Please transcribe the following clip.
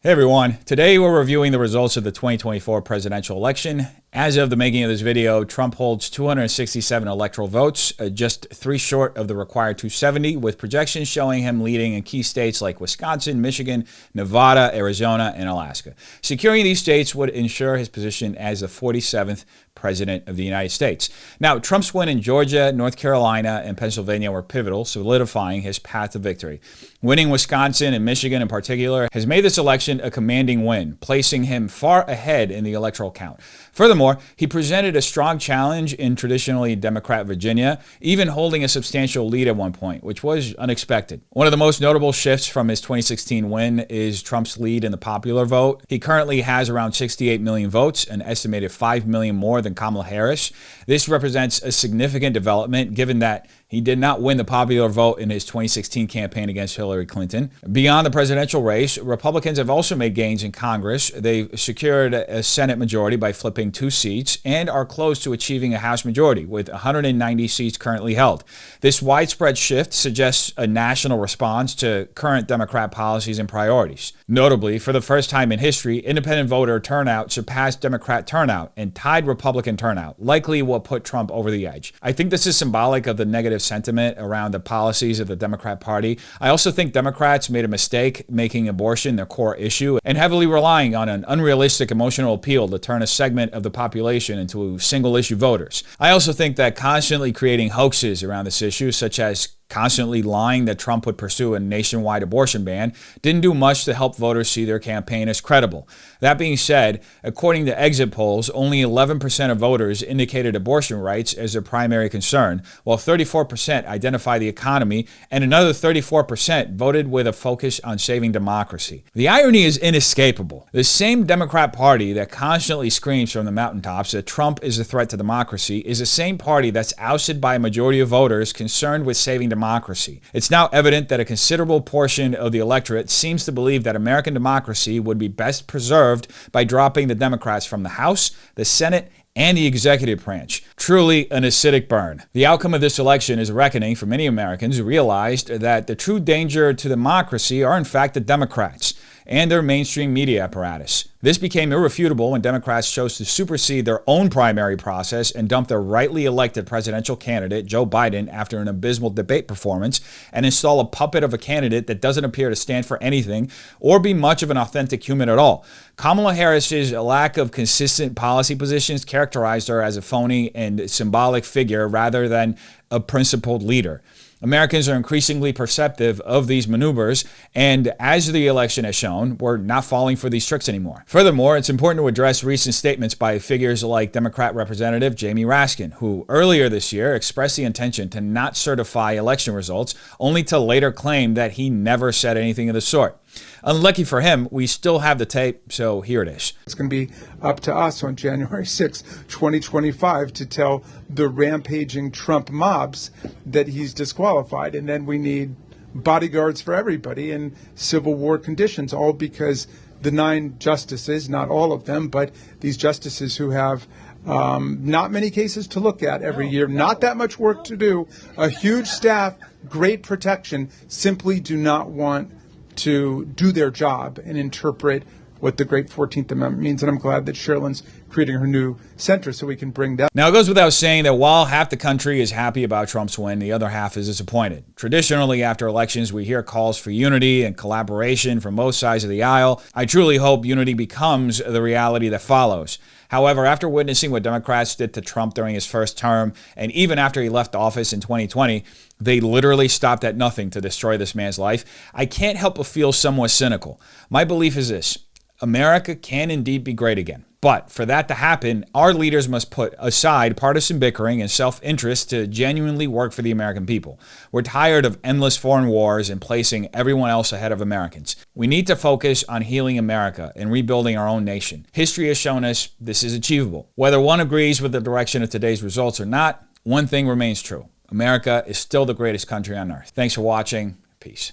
Hey everyone, today we're reviewing the results of the 2024 presidential election. As of the making of this video, Trump holds 267 electoral votes, just 3 short of the required 270, with projections showing him leading in key states like Wisconsin, Michigan, Nevada, Arizona, and Alaska. Securing these states would ensure his position as the 47th president of the United States. Now, Trump's win in Georgia, North Carolina, and Pennsylvania were pivotal, solidifying his path to victory. Winning Wisconsin and Michigan in particular has made this election a commanding win, placing him far ahead in the electoral count. Furthermore, he presented a strong challenge in traditionally Democrat Virginia, even holding a substantial lead at one point, which was unexpected. One of the most notable shifts from his 2016 win is Trump's lead in the popular vote. He currently has around 68 million votes, an estimated 5 million more than Kamala Harris. This represents a significant development given that he did not win the popular vote in his 2016 campaign against Hillary Clinton. Beyond the presidential race, Republicans have also made gains in Congress. They've secured a Senate majority by flipping 2 seats and are close to achieving a House majority, with 190 seats currently held. This widespread shift suggests a national response to current Democrat policies and priorities. Notably, for the first time in history, independent voter turnout surpassed Democrat turnout and tied Republican turnout, likely what put Trump over the edge. I think this is symbolic of the negative sentiment around the policies of the Democrat Party. I also think Democrats made a mistake making abortion their core issue and heavily relying on an unrealistic emotional appeal to turn a segment of the population into single-issue voters. I also think that constantly creating hoaxes around this issue, such as constantly lying that Trump would pursue a nationwide abortion ban, didn't do much to help voters see their campaign as credible. That being said, according to exit polls, only 11% of voters indicated abortion rights as their primary concern, while 34% identify the economy and another 34% voted with a focus on saving democracy. The irony is inescapable. The same Democrat Party that constantly screams from the mountaintops that Trump is a threat to democracy is the same party that's ousted by a majority of voters concerned with saving democracy. It's now evident that a considerable portion of the electorate seems to believe that American democracy would be best preserved by dropping the Democrats from the House, the Senate, and the executive branch. Truly an acidic burn. The outcome of this election is a reckoning for many Americans who realized that the true danger to democracy are in fact the Democrats and their mainstream media apparatus. This became irrefutable when Democrats chose to supersede their own primary process and dump their rightly elected presidential candidate, Joe Biden, after an abysmal debate performance, and install a puppet of a candidate that doesn't appear to stand for anything or be much of an authentic human at all. Kamala Harris's lack of consistent policy positions characterized her as a phony and symbolic figure rather than a principled leader. Americans are increasingly perceptive of these maneuvers, and as the election has shown, we're not falling for these tricks anymore. Furthermore, it's important to address recent statements by figures like Democrat Representative Jamie Raskin, who earlier this year expressed the intention to not certify election results, only to later claim that he never said anything of the sort. Unlucky for him, we still have the tape, so here it is. It's going to be up to us on January 6, 2025 to tell the rampaging Trump mobs that he's disqualified. And then we need bodyguards for everybody in civil war conditions, all because the 9 justices, not all of them, but these justices who have not many cases to look at every year, not that much work to do, a huge staff, great protection, simply do not want to do their job and interpret what the great 14th Amendment means. And I'm glad that Sherilyn's creating her new center so we can bring that. Now, it goes without saying that while half the country is happy about Trump's win, the other half is disappointed. Traditionally, after elections, we hear calls for unity and collaboration from both sides of the aisle. I truly hope unity becomes the reality that follows. However, after witnessing what Democrats did to Trump during his first term, and even after he left office in 2020, they literally stopped at nothing to destroy this man's life. I can't help but feel somewhat cynical. My belief is this: America can indeed be great again. But for that to happen, our leaders must put aside partisan bickering and self-interest to genuinely work for the American people. We're tired of endless foreign wars and placing everyone else ahead of Americans. We need to focus on healing America and rebuilding our own nation. History has shown us this is achievable. Whether one agrees with the direction of today's results or not, one thing remains true: America is still the greatest country on earth. Thanks for watching. Peace.